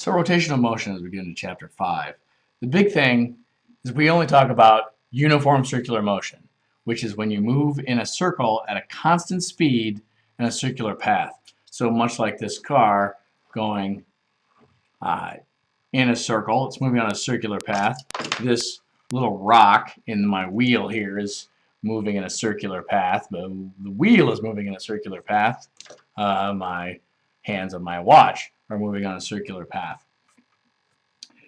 So rotational motion as we get into chapter 5. The big thing is we only talk about uniform circular motion, which is when you move in a circle at a constant speed in a circular path. So much like this car going in a circle, it's moving on a circular path. This little rock in my wheel here is moving in a circular path. The wheel is moving in a circular path. My hands on my watch are moving on a circular path.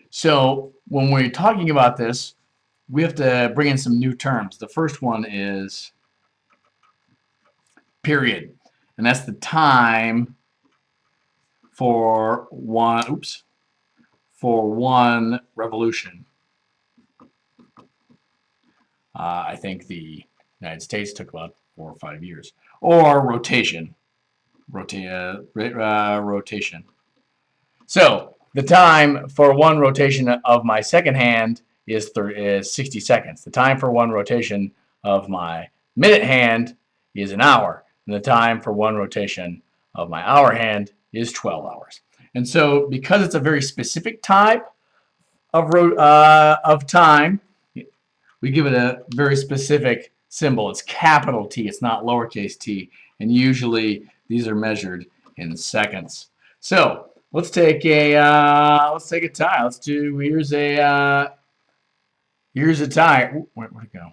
So when we're talking about this, we have to bring in some new terms. The first one is period, and that's the time for one revolution. I think the United States took about 4 or 5 years. Or rotation. Rotation. So the time for one rotation of my second hand is 60 seconds. The time for one rotation of my minute hand is an hour. And the time for one rotation of my hour hand is 12 hours. And so because it's a very specific type of time, we give it a very specific symbol. It's capital T. It's not lowercase t. And usually these are measured in seconds. So let's take a tie. Here's a tie. Ooh, where'd it go?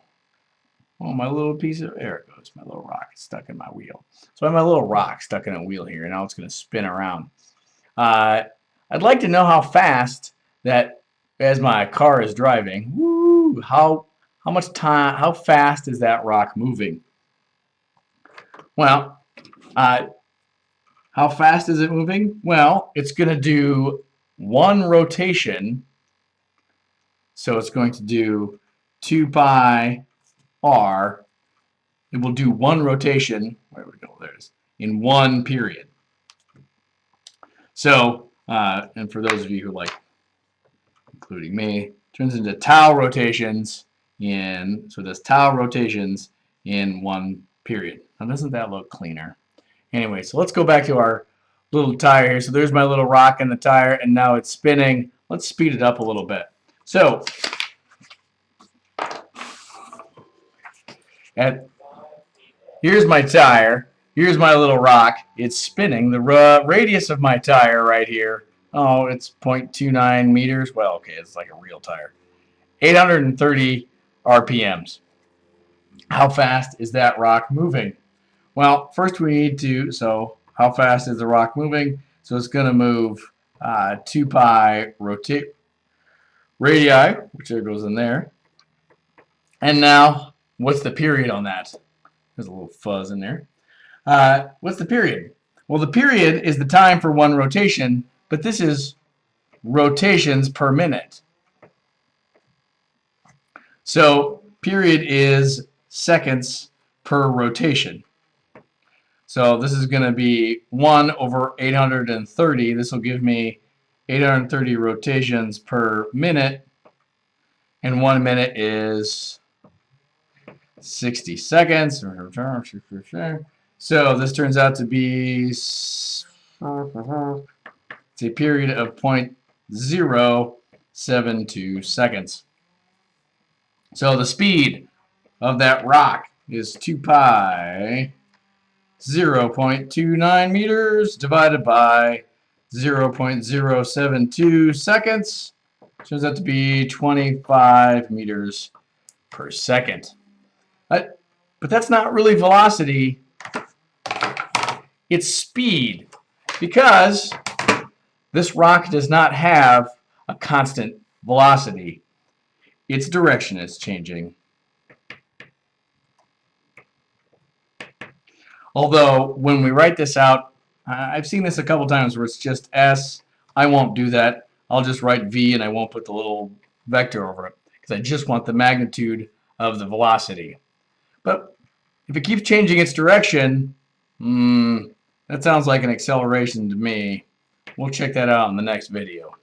Oh, my little piece of, there it goes. My little rock is stuck in my wheel. So I have my little rock stuck in a wheel here, and now it's going to spin around. I'd like to know how fast that, as my car is driving, how fast is that rock moving? Well, how fast is it moving? Well, it's going to do one rotation. So it's going to do 2 pi r. It will do one rotation. Where would it go? There it is. In one period. So, and for those of you who like, including me, turns into tau rotations in. So there's tau rotations in one period. Now, doesn't that look cleaner? Anyway, so let's go back to our little tire here. So there's my little rock in the tire, and now it's spinning. Let's speed it up a little bit. So, here's my tire. Here's my little rock. It's spinning. The radius of my tire right here, oh, it's 0.29 meters. Well, okay, it's like a real tire. 830 RPMs. How fast is that rock moving? Well, first we need to, so how fast is the rock moving? So it's going to move 2 pi rotate radii, which there goes in there. And now, what's the period on that? There's a little fuzz in there. What's the period? Well, the period is the time for one rotation, but this is rotations per minute. So period is seconds per rotation. So this is going to be 1 over 830. This will give me 830 rotations per minute. And 1 minute is 60 seconds. So this turns out to be it's a period of 0.072 seconds. So the speed of that rock is 2 pi 0.29 meters divided by 0.072 seconds. Turns out to be 25 meters per second. But that's not really velocity. It's speed, because this rock does not have a constant velocity. Its direction is changing. Although, when we write this out, I've seen this a couple times where it's just S. I won't do that. I'll just write V and I won't put the little vector over it, because I just want the magnitude of the velocity. But if it keeps changing its direction, that sounds like an acceleration to me. We'll check that out in the next video.